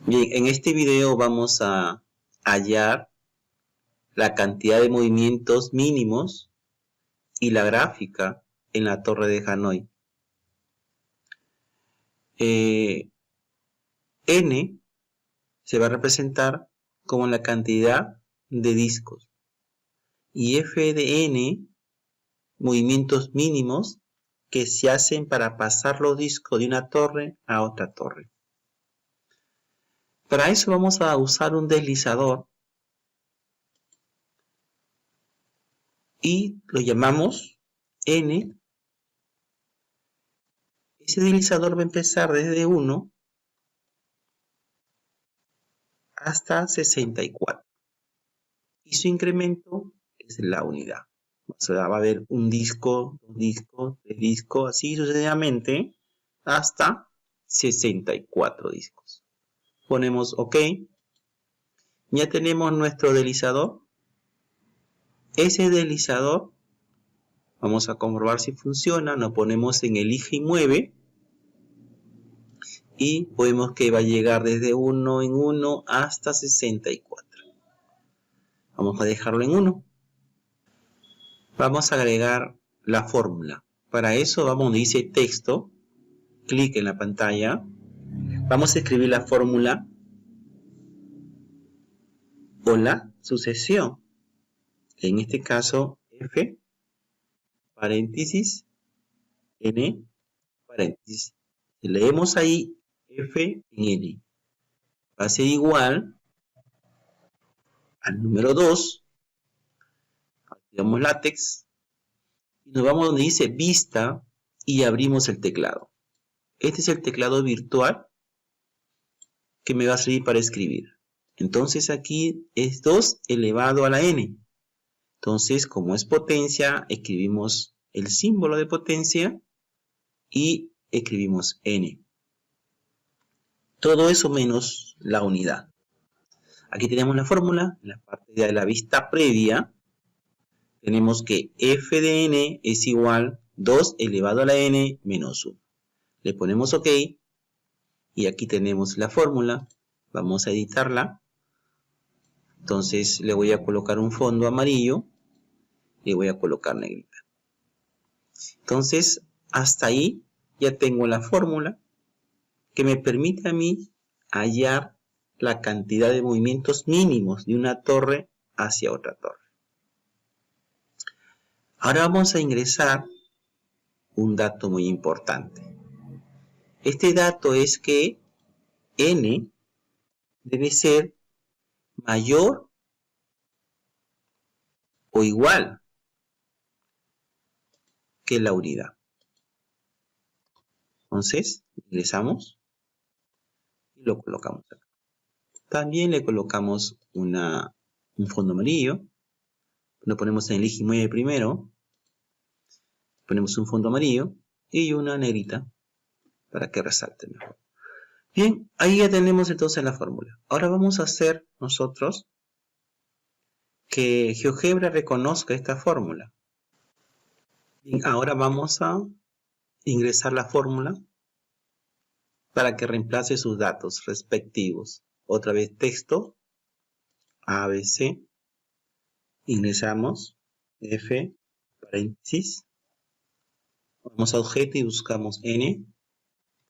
Bien, en este video vamos a hallar la cantidad de movimientos mínimos y la gráfica en la torre de Hanoi. N se va a representar como la cantidad de discos y F de N, movimientos mínimos que se hacen para pasar los discos de una torre a otra torre. Para eso vamos a usar un deslizador y lo llamamos N. Ese deslizador va a empezar desde 1 hasta 64 y su incremento es la unidad. O sea, va a haber un disco, dos discos, tres discos, así sucesivamente hasta 64 discos. Ponemos OK. Ya tenemos nuestro deslizador. Ese deslizador vamos a comprobar si funciona. Nos ponemos en elige y mueve y vemos que va a llegar desde 1 en 1 hasta 64. Vamos a dejarlo en 1. Vamos a agregar la fórmula. Para eso vamos donde dice texto, clic en la pantalla. Vamos a escribir la fórmula o la sucesión. En este caso, F, paréntesis, N, paréntesis. Si leemos ahí F en N, va a ser igual al número 2. Activamos látex y nos vamos donde dice vista y abrimos el teclado. Este es el teclado virtual que me va a servir para escribir. Entonces aquí es 2 elevado a la n. Entonces, como es potencia, escribimos el símbolo de potencia y escribimos n. Todo eso menos la unidad. Aquí tenemos la fórmula. En la parte de la vista previa tenemos que f de n es igual 2 elevado a la n menos 1. Le ponemos OK y aquí tenemos la fórmula. Vamos a editarla. Entonces le voy a colocar un fondo amarillo y voy a colocar negrita. Entonces hasta ahí ya tengo la fórmula que me permite a mí hallar la cantidad de movimientos mínimos de una torre hacia otra torre. Ahora vamos a ingresar un dato muy importante. Este dato es que n debe ser mayor o igual que la unidad. Entonces, ingresamos y lo colocamos acá. También le colocamos un fondo amarillo. Lo ponemos en el eje y mueve primero. Ponemos un fondo amarillo y una negrita para que resalte mejor. Bien, ahí ya tenemos entonces la fórmula. Ahora vamos a hacer nosotros que GeoGebra reconozca esta fórmula. Bien, ahora vamos a ingresar la fórmula para que reemplace sus datos respectivos. Otra vez texto, ABC, ingresamos F, paréntesis, vamos a objeto y buscamos N,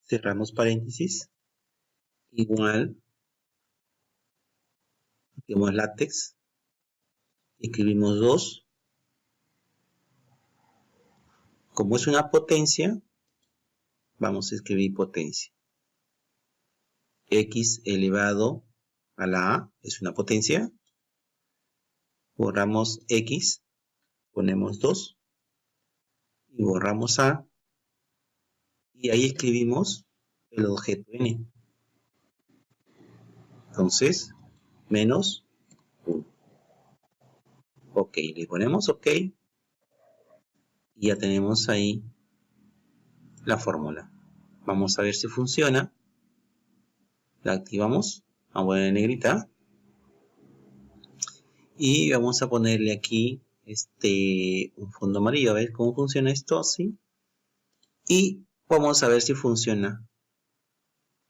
cerramos paréntesis, igual, activamos látex, escribimos 2, como es una potencia, vamos a escribir potencia. X elevado a la A es una potencia. Borramos X, ponemos 2 y borramos A. Y ahí escribimos el objeto N. Entonces, menos 1. OK, le ponemos OK. Y ya tenemos ahí la fórmula. Vamos a ver si funciona. La activamos, vamos a poner en negrita y vamos a ponerle aquí un fondo amarillo, a ver cómo funciona esto, ¿sí? Y vamos a ver si funciona.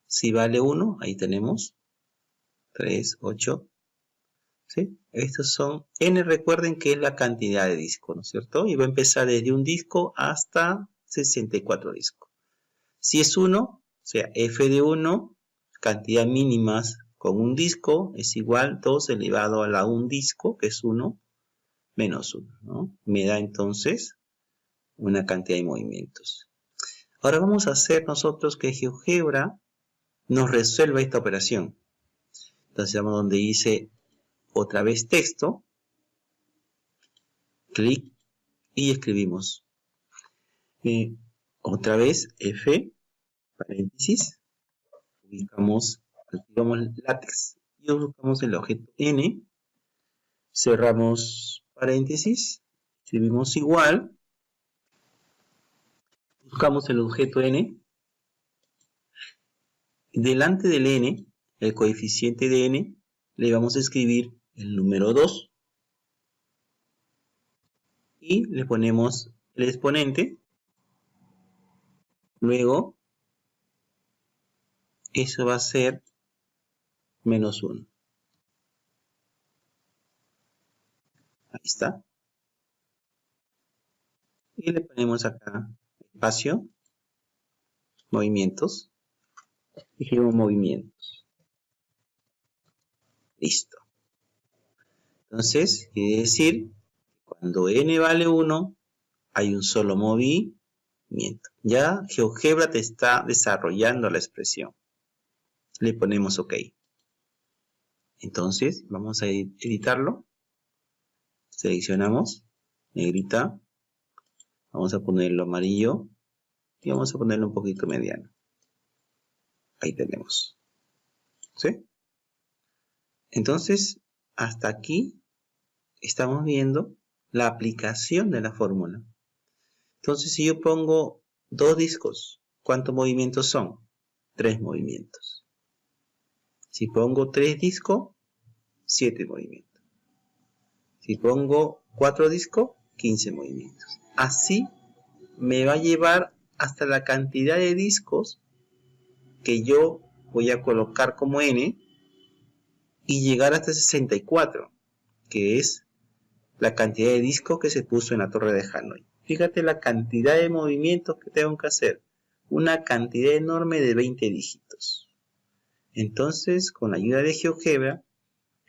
Si vale 1, ahí tenemos, 3, 8. ¿Sí? Estos son n, recuerden que es la cantidad de disco, ¿no es cierto? Y va a empezar desde un disco hasta 64 discos. Si es 1, o sea, f de 1, cantidad mínimas con un disco, es igual 2 elevado a la un disco, que es 1, menos 1, ¿no? Me da entonces una cantidad de movimientos. Ahora vamos a hacer nosotros que GeoGebra nos resuelva esta operación. Entonces vamos donde dice otra vez texto, clic y escribimos otra vez F, paréntesis, ubicamos, activamos látex y buscamos el objeto N, cerramos paréntesis, escribimos igual, buscamos el objeto N, delante del N, el coeficiente de N, le vamos a escribir el número 2 y le ponemos el exponente, luego eso va a ser menos 1. Ahí está. Y le ponemos acá espacio, movimientos, y escribimos movimientos. Listo. Entonces, quiere decir, cuando n vale 1, hay un solo movimiento. Ya GeoGebra te está desarrollando la expresión. Le ponemos OK. Entonces, vamos a editarlo. Seleccionamos, negrita. Vamos a ponerlo amarillo. Y vamos a ponerlo un poquito mediano. Ahí tenemos. ¿Sí? Entonces, hasta aquí estamos viendo la aplicación de la fórmula. Entonces, si yo pongo 2 discos, ¿cuántos movimientos son? 3 movimientos. Si pongo 3 discos, 7 movimientos. Si pongo 4 discos, 15 movimientos. Así me va a llevar hasta la cantidad de discos que yo voy a colocar como n y llegar hasta 64, que es la cantidad de discos que se puso en la torre de Hanoi. Fíjate la cantidad de movimientos que tengo que hacer. Una cantidad enorme de 20 dígitos. Entonces, con la ayuda de GeoGebra,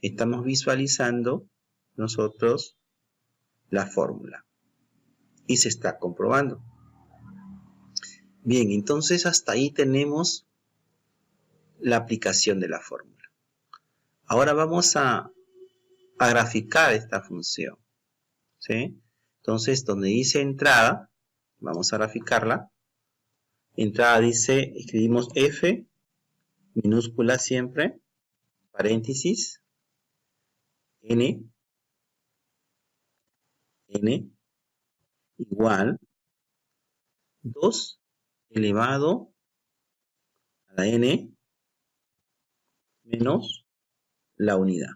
estamos visualizando nosotros la fórmula. Y se está comprobando. Bien, entonces hasta ahí tenemos la aplicación de la fórmula. Ahora vamos a graficar esta función. ¿Sí? Entonces, donde dice entrada, vamos a graficarla. Entrada dice, escribimos F, minúscula siempre, paréntesis, N, igual, 2 elevado a la N, menos la unidad.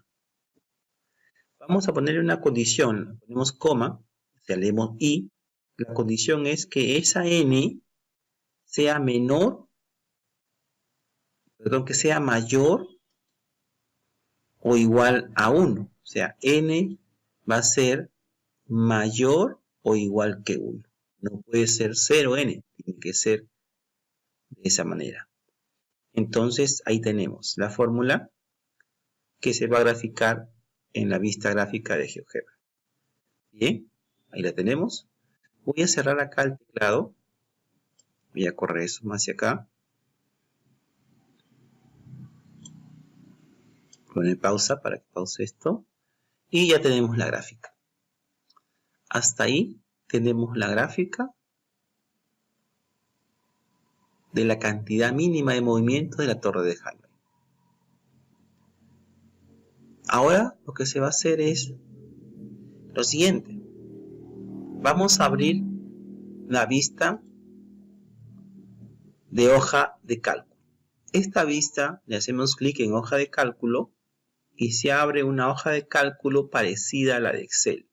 Vamos a ponerle una condición, ponemos coma, o sea, leemos I, la condición es que esa N sea que sea mayor o igual a 1. O sea, N va a ser mayor o igual que 1. No puede ser 0n, tiene que ser de esa manera. Entonces, ahí tenemos la fórmula que se va a graficar en la vista gráfica de GeoGebra. Bien, ahí la tenemos. Voy a cerrar acá el teclado. Voy a correr eso más hacia acá. Poner pausa para que pause esto. Y ya tenemos la gráfica. Hasta ahí tenemos la gráfica de la cantidad mínima de movimiento de la torre de Hanoi. Ahora lo que se va a hacer es lo siguiente. Vamos a abrir la vista de hoja de cálculo. Esta vista le hacemos clic en hoja de cálculo y se abre una hoja de cálculo parecida a la de Excel.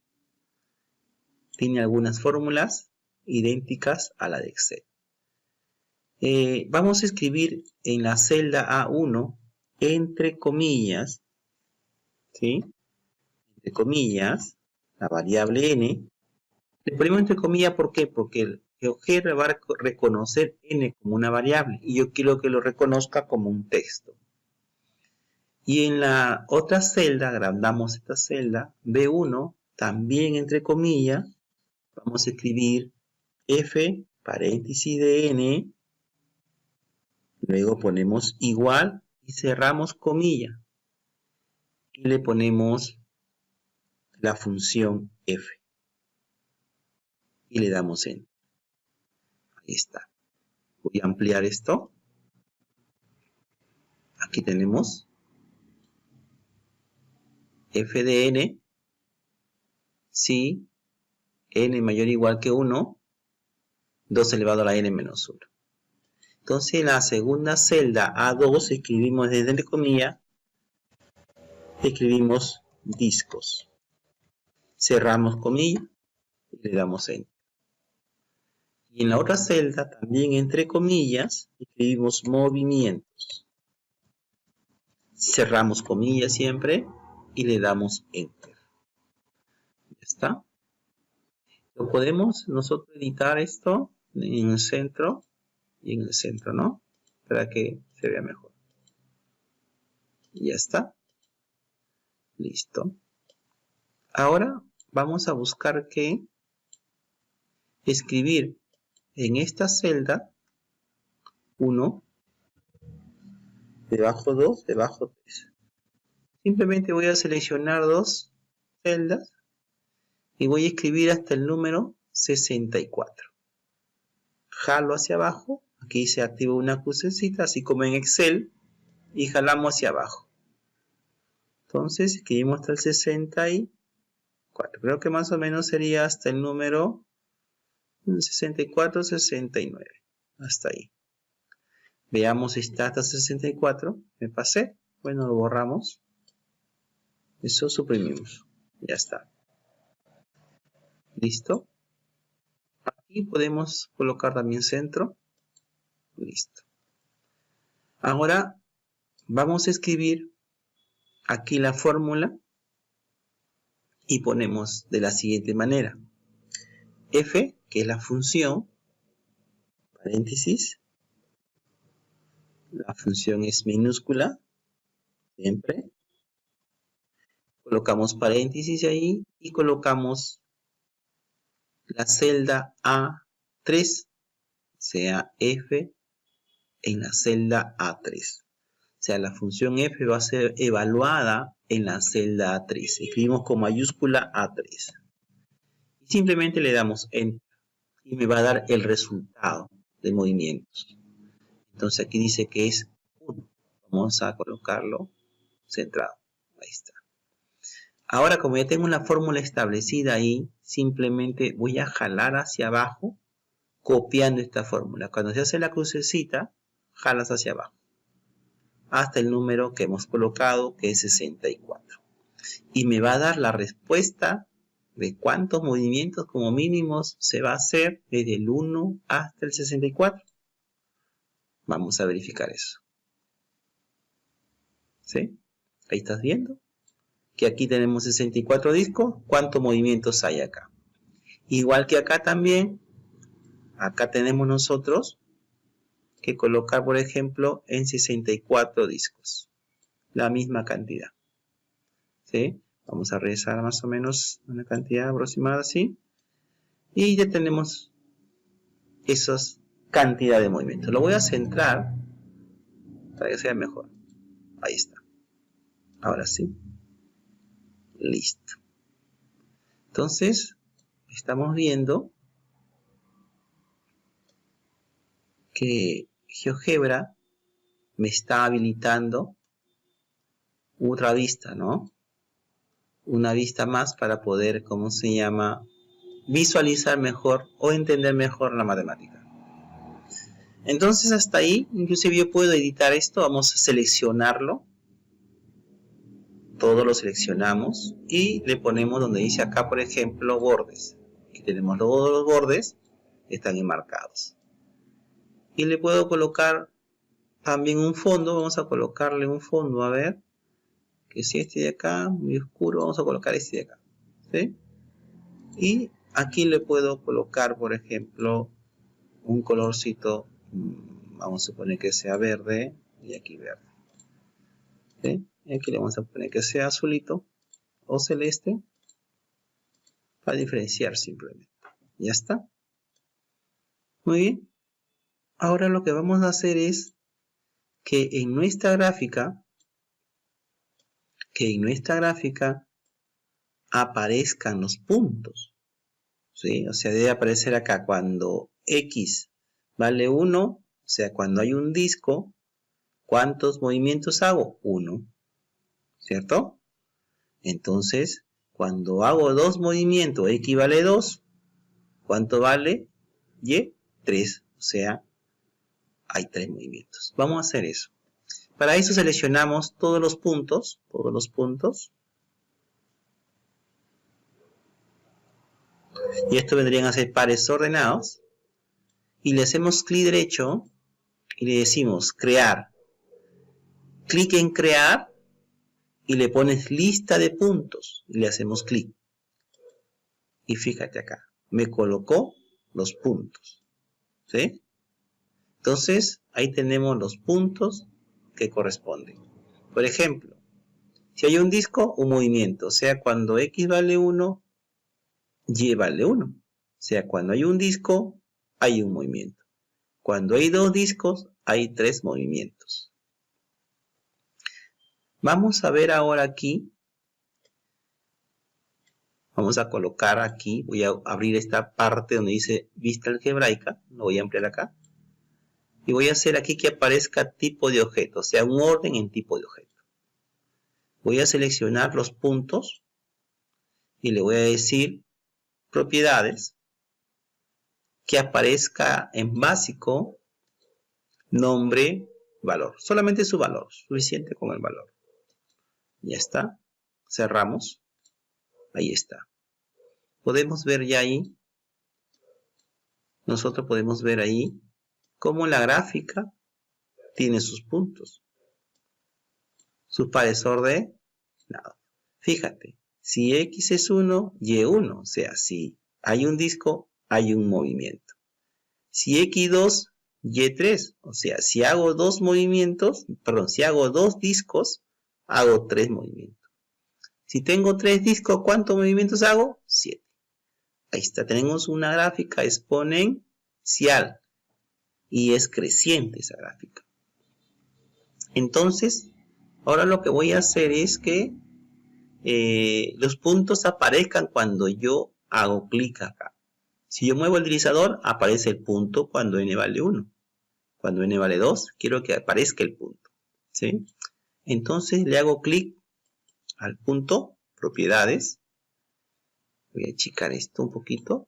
Tiene algunas fórmulas idénticas a la de Excel. Vamos a escribir en la celda A1 entre comillas, ¿sí? Entre comillas, la variable n. Le ponemos entre comillas, ¿por qué? Porque el GeoGebra va a reconocer n como una variable y yo quiero que lo reconozca como un texto. Y en la otra celda, agrandamos esta celda, B1, también entre comillas, vamos a escribir f paréntesis de n, luego ponemos igual y cerramos comilla y le ponemos la función f y le damos enter. Ahí está. Voy a ampliar esto. Aquí tenemos f de n si n mayor o igual que 1, 2 elevado a la n menos 1. Entonces en la segunda celda A2 escribimos desde entre comillas, escribimos discos. Cerramos comilla y le damos enter. Y en la otra celda también entre comillas escribimos movimientos. Cerramos comillas siempre y le damos enter. Ya está. Lo podemos nosotros editar esto en el centro y en el centro, ¿no? Para que se vea mejor. Ya está. Listo. Ahora vamos a buscar que escribir en esta celda 1, debajo 2, debajo 3. Simplemente voy a seleccionar dos celdas y voy a escribir hasta el número 64. Jalo hacia abajo, aquí se activa una crucecita, así como en Excel, y jalamos hacia abajo. Entonces escribimos hasta el 64. Creo que más o menos sería hasta el número 64, 69. Hasta ahí. Veamos si está hasta 64. Me pasé. Bueno, lo borramos. Eso suprimimos. Ya está. Listo. Aquí podemos colocar también centro. Listo. Ahora vamos a escribir aquí la fórmula y ponemos de la siguiente manera. F, que es la función, paréntesis. La función es minúscula, siempre. Colocamos paréntesis ahí y colocamos la celda A3, sea f en la celda A3. O sea, la función f va a ser evaluada en la celda A3. Escribimos con mayúscula A3. Y simplemente le damos enter y me va a dar el resultado de movimientos. Entonces aquí dice que es 1. Vamos a colocarlo centrado. Ahí está. Ahora, como ya tengo una fórmula establecida ahí, simplemente voy a jalar hacia abajo, copiando esta fórmula. Cuando se hace la crucecita, jalas hacia abajo, hasta el número que hemos colocado, que es 64. Y me va a dar la respuesta de cuántos movimientos como mínimos se va a hacer desde el 1 hasta el 64. Vamos a verificar eso. ¿Sí? Ahí estás viendo que aquí tenemos 64 discos. ¿Cuántos movimientos hay acá? Igual que acá también, acá tenemos nosotros que colocar, por ejemplo, en 64 discos. La misma cantidad. ¿Sí? Vamos a realizar más o menos una cantidad aproximada así. Y ya tenemos esas cantidad de movimientos. Lo voy a centrar para que sea mejor. Ahí está. Ahora sí. Listo. Entonces, estamos viendo que GeoGebra me está habilitando otra vista, ¿no? Una vista más para poder, ¿cómo se llama? Visualizar mejor o entender mejor la matemática. Entonces hasta ahí, inclusive yo puedo editar esto. Vamos a seleccionarlo. Todo lo seleccionamos y le ponemos donde dice acá, por ejemplo, bordes. Aquí tenemos todos los bordes, están enmarcados. Y le puedo colocar también un fondo, vamos a colocarle un fondo, a ver, que si este de acá, muy oscuro, vamos a colocar este de acá, ¿sí? Y aquí le puedo colocar, por ejemplo, un colorcito, vamos a suponer que sea verde, y aquí verde, ¿sí? Y aquí le vamos a poner que sea azulito o celeste, para diferenciar simplemente. Ya está. Muy bien. Ahora lo que vamos a hacer es que en nuestra gráfica, aparezcan los puntos, ¿sí? O sea, debe aparecer acá cuando X vale 1, o sea, cuando hay un disco, ¿cuántos movimientos hago? 1, ¿cierto? Entonces, cuando hago 2 movimientos, X vale 2, ¿cuánto vale? Y, 3, o sea, hay 3 movimientos. Vamos a hacer eso. Para eso seleccionamos todos los puntos, y esto vendrían a ser pares ordenados, y le hacemos clic derecho y le decimos crear. Clic en crear y le pones lista de puntos y le hacemos clic. Y fíjate acá, me colocó los puntos, ¿sí? Entonces, ahí tenemos los puntos que corresponden. Por ejemplo, si hay un disco, un movimiento, o sea, cuando X vale 1, Y vale 1. O sea, cuando hay un disco, hay un movimiento. Cuando hay 2 discos, hay 3 movimientos. Vamos a ver ahora aquí. Vamos a colocar aquí, voy a abrir esta parte donde dice vista algebraica, lo voy a ampliar acá. Y voy a hacer aquí que aparezca tipo de objeto, o sea, un orden en tipo de objeto. Voy a seleccionar los puntos y le voy a decir propiedades, que aparezca en básico nombre, valor. Solamente su valor, suficiente con el valor. Ya está. Cerramos. Ahí está. Podemos ver ya ahí. Nosotros podemos ver ahí cómo la gráfica tiene sus puntos. Sus pares ordenados. Fíjate, si X es 1, Y 1. O sea, si hay un disco, hay un movimiento. Si X2, Y3. O sea, si hago 2 movimientos, perdón, si hago 2 discos, hago 3 movimientos. Si tengo 3 discos, ¿cuántos movimientos hago? 7. Ahí está, tenemos una gráfica exponencial y es creciente esa gráfica. Entonces, ahora lo que voy a hacer es que los puntos aparezcan cuando yo hago clic acá. Si yo muevo el deslizador, aparece el punto cuando n vale 1. Cuando n vale 2, quiero que aparezca el punto, ¿sí? Entonces le hago clic al punto, propiedades. Voy a achicar esto un poquito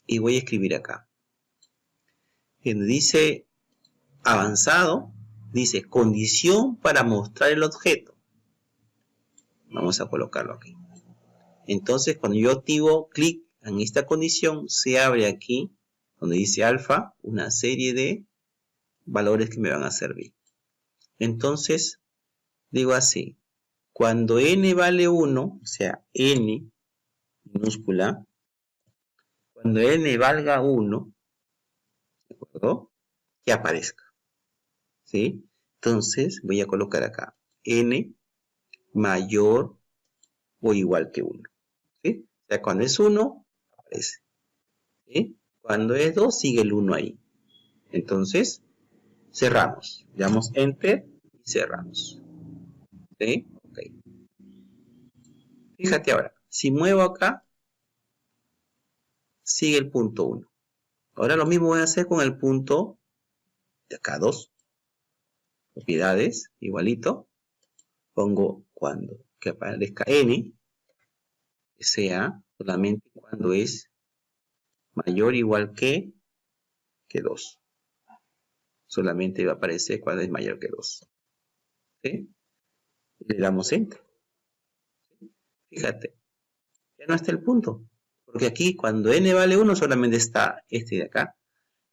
y voy a escribir acá. Donde dice avanzado, dice condición para mostrar el objeto. Vamos a colocarlo aquí. Entonces, cuando yo activo clic en esta condición, se abre aquí, donde dice alfa, una serie de valores que me van a servir. Entonces, digo así, cuando n vale 1, o sea, n minúscula, cuando n valga 1, ¿de acuerdo? Que aparezca, ¿sí? Entonces, voy a colocar acá, n mayor o igual que 1, ¿sí? O sea, cuando es 1, aparece, ¿sí? Cuando es 2, sigue el 1 ahí. Entonces, cerramos. Le damos Enter y cerramos. ¿Sí? Ok. Fíjate ahora, si muevo acá, sigue el punto 1. Ahora lo mismo voy a hacer con el punto de acá 2. Propiedades, igualito. Pongo cuando que aparezca n, que sea solamente cuando es mayor o igual que 2. Solamente va a aparecer cuando es mayor que 2. ¿Sí? Le damos Enter. Fíjate, ya no está el punto. Porque aquí cuando n vale 1 solamente está este de acá.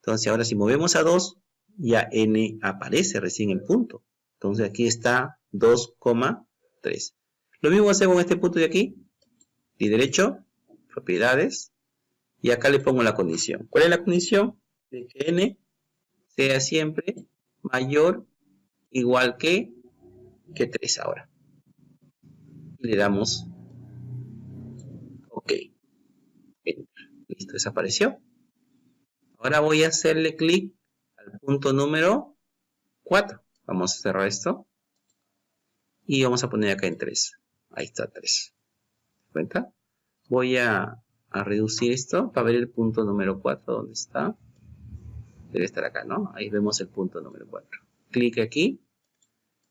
Entonces ahora si movemos a 2, ya n aparece recién el punto. Entonces aquí está 2,3. Lo mismo hacemos en este punto de aquí. Clic derecho, propiedades. Y acá le pongo la condición. ¿Cuál es la condición? De que n sea siempre mayor, igual que 3 ahora. Y le damos OK. Listo, desapareció. Ahora voy a hacerle clic al punto número 4. Vamos a cerrar esto. Y vamos a poner acá en 3. Ahí está 3. ¿Se cuenta? Voy a reducir esto para ver el punto número 4. ¿Dónde está? Debe estar acá, ¿no? Ahí vemos el punto número 4. Clic aquí.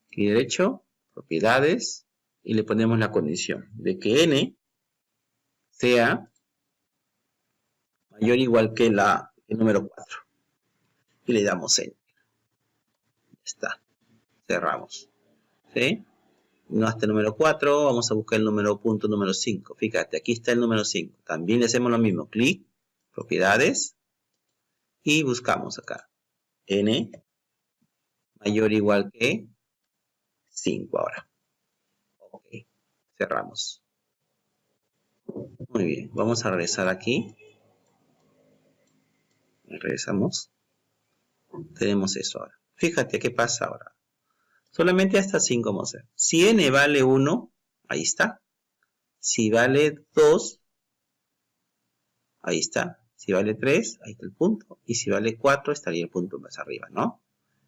Clic derecho. Propiedades. Y le ponemos la condición de que n sea mayor o igual que el número 4. Y le damos Enter. Ya está. Cerramos. ¿Sí? No hasta el número 4. Vamos a buscar el punto número 5. Fíjate, aquí está el número 5. También le hacemos lo mismo. Clic. Propiedades. Y buscamos acá. N mayor o igual que 5 ahora. Ok. Cerramos. Muy bien. Vamos a regresar aquí. Regresamos. Tenemos eso ahora. Fíjate qué pasa ahora. Solamente hasta 5 vamos a hacer. Si n vale 1, ahí está. Si vale 2, ahí está. Si vale 3, ahí está el punto. Y si vale 4, estaría el punto más arriba, ¿no?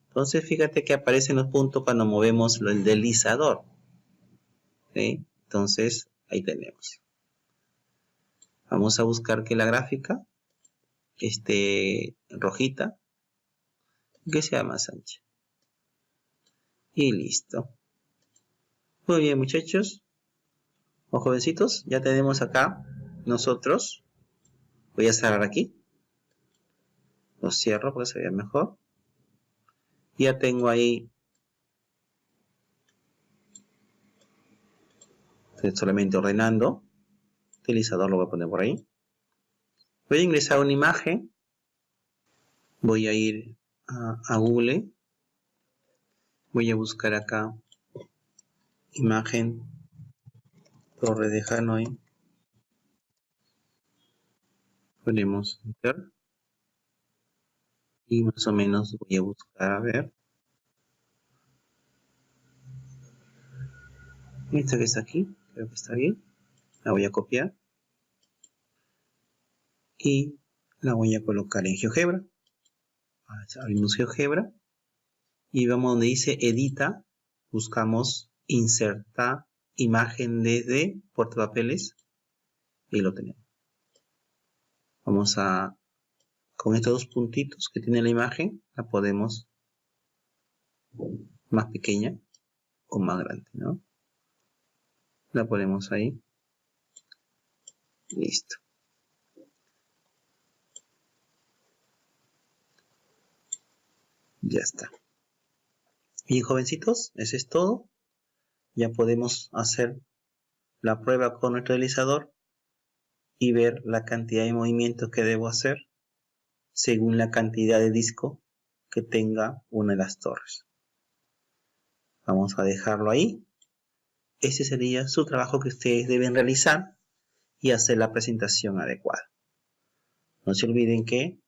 Entonces, fíjate que aparecen los puntos cuando movemos el deslizador. ¿Sí? Entonces, ahí tenemos. Vamos a buscar que la gráfica esté rojita. Que sea más ancha. Y listo. Muy bien, muchachos. O jovencitos, ya tenemos acá nosotros. Voy a cerrar aquí. Lo cierro porque se vea mejor. Ya tengo ahí. Estoy solamente ordenando. Utilizador lo voy a poner por ahí. Voy a ingresar una imagen. Voy a ir a Google. Voy a buscar acá. Imagen. Torre de Hanoi. Ponemos Enter. Y más o menos voy a buscar a ver. Esta que está aquí. Creo que está bien. La voy a copiar. Y la voy a colocar en GeoGebra. Abrimos GeoGebra. Y vamos donde dice Edita. Buscamos Insertar imagen de portapapeles. Y lo tenemos. Vamos a, con estos dos puntitos que tiene la imagen, la podemos más pequeña o más grande, ¿no? La ponemos ahí. Listo. Ya está. Bien, jovencitos, eso es todo. Ya podemos hacer la prueba con nuestro deslizador y ver la cantidad de movimientos que debo hacer según la cantidad de disco que tenga una de las torres. Vamos a dejarlo ahí. Ese sería su trabajo que ustedes deben realizar y hacer la presentación adecuada. No se olviden que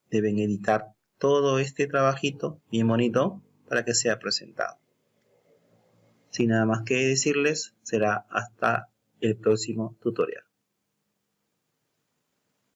deben editar todo este trabajito bien bonito para que sea presentado. Sin nada más que decirles, será hasta el próximo tutorial.